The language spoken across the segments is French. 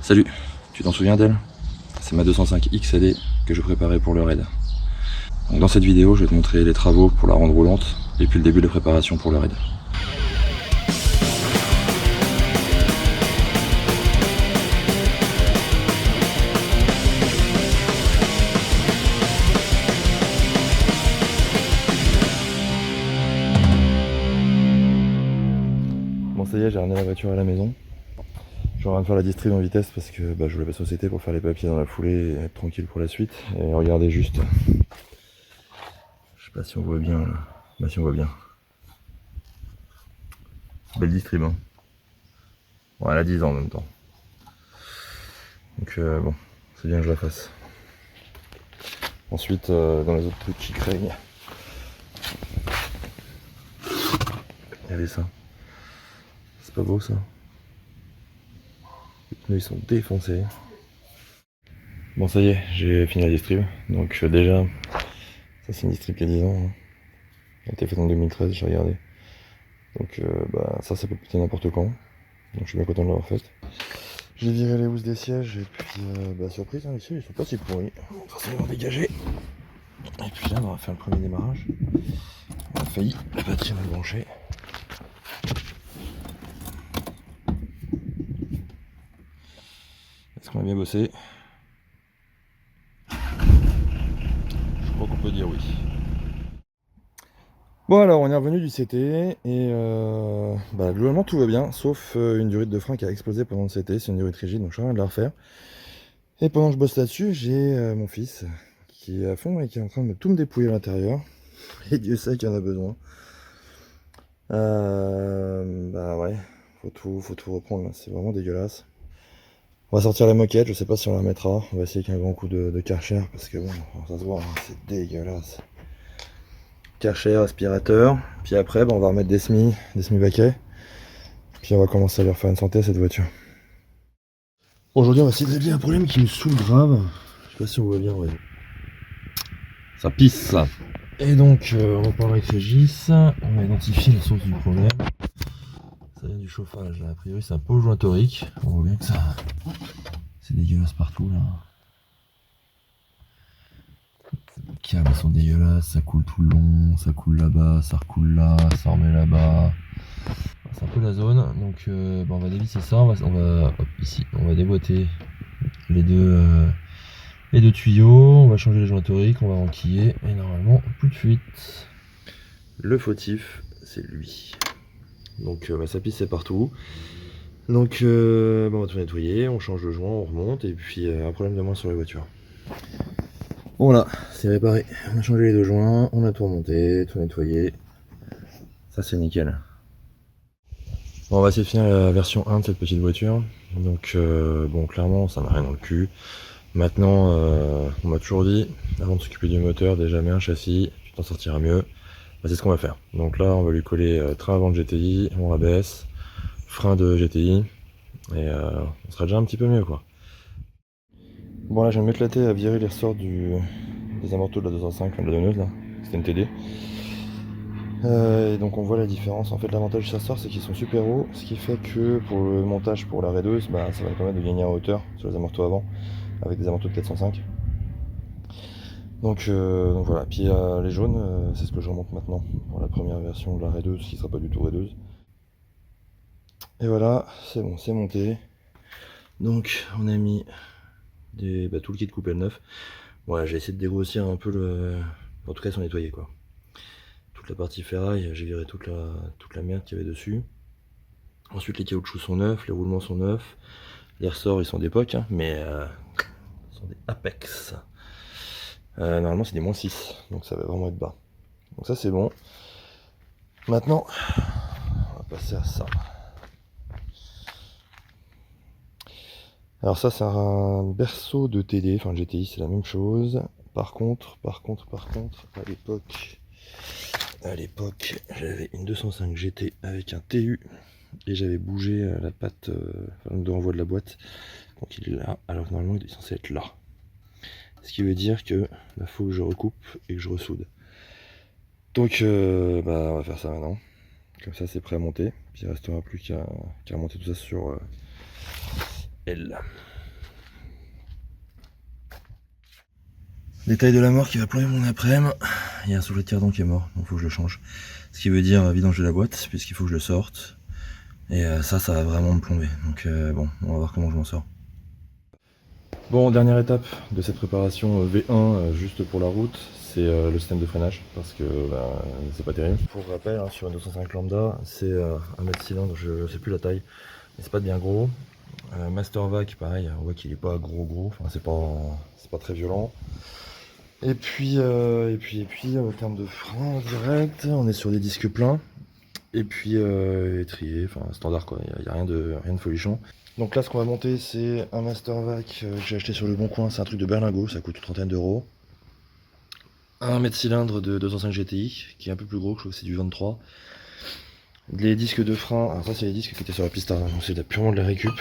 Salut, tu t'en souviens d'elle? C'est ma 205 XAD que je préparais pour le raid. Donc dans cette vidéo, je vais te montrer les travaux pour la rendre roulante et puis le début de préparation pour le raid. Bon ça y est, j'ai ramené la voiture à la maison. Je suis en train de faire la distrib en vitesse parce que je voulais passer au CT pour faire les papiers dans la foulée et être tranquille pour la suite. Et regardez juste. Je sais pas si on voit bien là. Bah si on voit bien. Belle distrib hein. Bon elle a 10 ans en même temps. Donc bon, c'est bien que je la fasse. Ensuite dans les autres trucs qui craignent. Regardez ça. C'est pas beau ça? Les pneus ils sont défoncés. Bon ça y est, j'ai fini la distrib. Donc déjà, ça c'est une distrib qui a 10 ans. Hein. Elle a été faite en 2013, j'ai regardé. Donc ça peut péter n'importe quand. Donc je suis bien content de l'avoir faite. J'ai viré les housses des sièges et puis surprise, hein, les sièges ils sont pas si pourris. De toute façon ils vont dégager. Et puis là on va faire le premier démarrage. On a failli, la batterie mal branchée. Est-ce qu'on a bien bossé? Je crois qu'on peut dire oui. Bon alors on est revenu du CT et globalement tout va bien sauf une durite de frein qui a explosé pendant le CT, c'est une durite rigide donc je suis en train de la refaire. Et pendant que je bosse là-dessus, j'ai mon fils qui est à fond et qui est en train de tout me dépouiller à l'intérieur. Et Dieu sait qu'il en a besoin. Ouais, faut tout reprendre là, c'est vraiment dégueulasse. On va sortir la moquette, je sais pas si on la mettra, on va essayer avec un grand coup de Karcher parce que bon, ça se voit, hein, c'est dégueulasse. Karcher, aspirateur, puis après on va remettre des semis baquets, puis on va commencer à leur faire une santé à cette voiture. Aujourd'hui on va essayer de régler un problème qui nous saoule grave, je sais pas si on voit bien, ouais. Ça pisse. Et donc on va parler avec Régis, on va identifier la source du problème. Ça vient du chauffage, là. A priori c'est un pot joint torique, on voit bien que ça, c'est dégueulasse partout là. Les câbles sont dégueulasses, ça coule tout le long, ça coule là-bas, ça recoule là, ça remet là-bas. C'est un peu la zone, donc on va dévisser ça, on va hop, ici, on va déboîter les deux tuyaux, on va changer les joints toriques, on va enquiller et normalement plus de fuite. Le fautif, c'est lui. Donc ça pissait partout. Donc on va tout nettoyer, on change le joint, on remonte et puis un problème de moins sur la voiture. Voilà, c'est réparé. On a changé les deux joints, on a tout remonté, tout nettoyé. Ça c'est nickel. Bon, on va essayer de finir la version 1 de cette petite voiture. Donc bon clairement ça n'a rien dans le cul. Maintenant on m'a toujours dit, avant de s'occuper du moteur, déjà mets un châssis, tu t'en sortiras mieux. C'est ce qu'on va faire. Donc là on va lui coller train avant de GTI, on rabaisse, frein de GTI, et on sera déjà un petit peu mieux quoi. Bon là je vais m'éclater à virer les ressorts des amortos de la 205, de la donneuse là, c'était une TD. Et donc on voit la différence, en fait l'avantage de ces ressorts c'est qu'ils sont super hauts, ce qui fait que pour le montage pour la raideuse, ça va permettre de gagner en hauteur sur les amortos avant, avec des amortos de 405. Donc voilà, puis les jaunes, c'est ce que je remonte maintenant, pour la première version de la raideuse, qui sera pas du tout raideuse. Et voilà, c'est bon, c'est monté. Donc on a mis tout le kit coupelle neuf. Voilà, j'ai essayé de dégrossir un peu en tout cas ils sont nettoyés quoi. Toute la partie ferraille, j'ai viré toute la merde qu'il y avait dessus. Ensuite les caoutchoucs sont neufs, les roulements sont neufs. Les ressorts ils sont d'époque, hein, mais ils sont des Apex. Normalement c'est des -6, donc ça va vraiment être bas. Donc ça c'est bon. Maintenant, on va passer à ça. Alors ça c'est un berceau de TD, enfin GTI c'est la même chose. Par contre, à l'époque j'avais une 205 GT avec un TU et j'avais bougé la patte de renvoi de la boîte. Donc il est là, alors que normalement il est censé être là. Ce qui veut dire que faut que je recoupe et que je ressoude. Donc on va faire ça maintenant. Comme ça c'est prêt à monter. Puis il ne restera plus qu'à remonter tout ça sur elle. Détail de la mort qui va plomber mon après-midi. Il y a un soufflet de cardan qui est mort, donc faut que je le change. Ce qui veut dire vidange de la boîte, puisqu'il faut que je le sorte. Et ça va vraiment me plomber. Donc bon, on va voir comment je m'en sors. Bon, dernière étape de cette préparation V1 juste pour la route, c'est le système de freinage, parce que c'est pas terrible. Pour rappel, hein, sur une 205 lambda, c'est 1 mètre cylindre, je sais plus la taille, mais c'est pas bien gros. Master Vac, pareil, on voit qu'il est pas gros, enfin c'est pas très violent. Et puis en termes de frein direct, on est sur des disques pleins. Et puis étrier, enfin standard quoi, il n'y a rien de folichon. Donc là ce qu'on va monter c'est un Master Vac que j'ai acheté sur le bon coin, c'est un truc de berlingot, ça coûte une trentaine d'euros. Un mètre cylindre de 205 GTI, qui est un peu plus gros, je crois que c'est du 23. Les disques de frein, alors ça c'est les disques qui étaient sur la piste, donc c'est purement de la récup,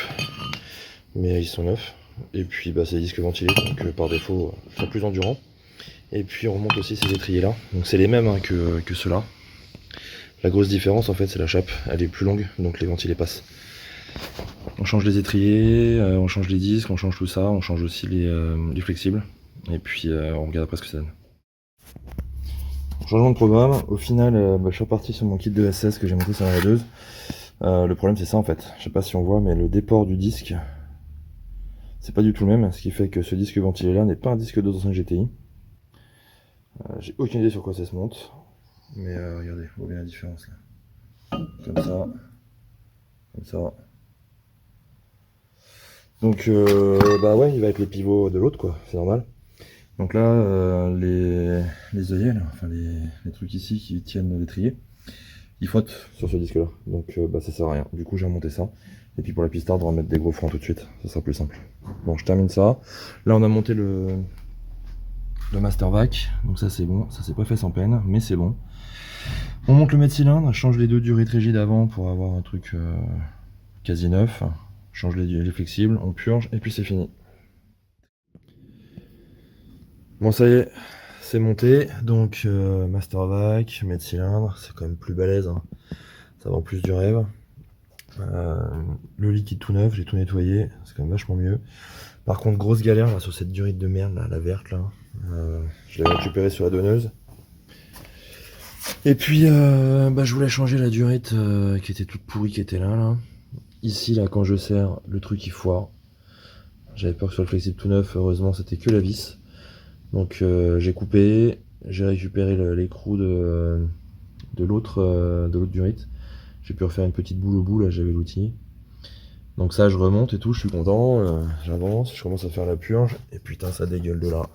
mais ils sont neufs. Et puis c'est des disques ventilés, donc par défaut ils sont plus endurants. Et puis on remonte aussi ces étriers là, donc c'est les mêmes hein, que ceux-là. La grosse différence en fait c'est la chape, elle est plus longue donc les ventilés passent. On change les étriers, on change les disques, on change tout ça, on change aussi les flexibles et puis on regarde après ce que ça donne. Changement de programme, au final je suis reparti sur mon kit de SS que j'ai monté sur la raideuse. Le problème c'est ça en fait, je sais pas si on voit mais le déport du disque c'est pas du tout le même, ce qui fait que ce disque ventilé là n'est pas un disque 205 GTI. J'ai aucune idée sur quoi ça se monte. Mais regardez, vous voyez la différence là. Comme ça. Comme ça. Donc ouais, il va être les pivots de l'autre quoi, c'est normal. Donc là, les œillets, là, enfin les trucs ici qui tiennent l'étrier, ils frottent sur ce disque là. Donc ça sert à rien. Du coup j'ai remonté ça. Et puis pour la pistarde, on va mettre des gros freins tout de suite. Ça sera plus simple. Bon, je termine ça. Là on a monté le Master Vac. Donc ça c'est bon. Ça s'est pas fait sans peine, mais c'est bon. On monte le mètre cylindre, change les deux durées rigides avant pour avoir un truc quasi neuf. Change les flexibles, on purge et puis c'est fini. Bon ça y est, c'est monté. Donc Master Vac, mètre cylindre, c'est quand même plus balèze. Hein. Ça vend plus du rêve. Le liquide tout neuf, j'ai tout nettoyé, c'est quand même vachement mieux. Par contre, grosse galère là, sur cette durite de merde, là, la verte là. Je l'ai récupérée sur la donneuse. Et puis, je voulais changer la durite qui était toute pourrie, qui était là. Ici, là, quand je serre, le truc il foire. J'avais peur que sur le flexible tout neuf, heureusement, c'était que la vis. Donc, j'ai coupé, j'ai récupéré l'écrou de l'autre durite. J'ai pu refaire une petite boule au bout, là, j'avais l'outil. Donc ça, je remonte et tout, je suis content, j'avance, je commence à faire la purge, et putain, ça dégueule de là.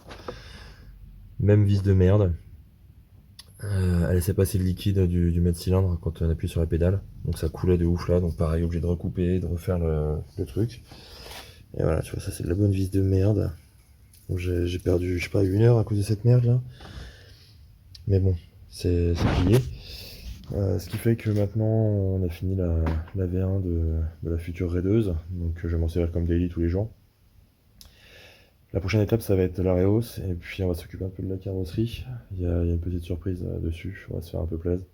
Même vis de merde. Elle laissait passer le liquide du mètre cylindre quand on appuie sur la pédale, donc ça coulait de ouf là, donc pareil, obligé de recouper, de refaire le truc. Et voilà, tu vois, ça c'est de la bonne vis de merde. J'ai perdu, je sais pas, 1 heure à cause de cette merde là. Mais bon, c'est plié. Ce qui fait que maintenant on a fini la V1 de la future raideuse, donc je vais m'en servir comme daily tous les jours. La prochaine étape ça va être la réhausse et puis on va s'occuper un peu de la carrosserie. Il y a une petite surprise dessus, on va se faire un peu plaisir.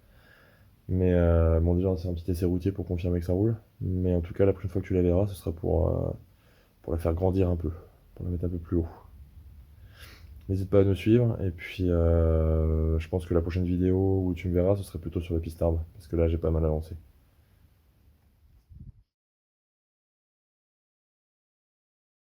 Mais bon déjà c'est un petit essai routier pour confirmer que ça roule. Mais en tout cas la prochaine fois que tu la verras ce sera pour la faire grandir un peu, pour la mettre un peu plus haut. N'hésite pas à nous suivre et puis je pense que la prochaine vidéo où tu me verras ce sera plutôt sur la pistarde parce que là j'ai pas mal avancé.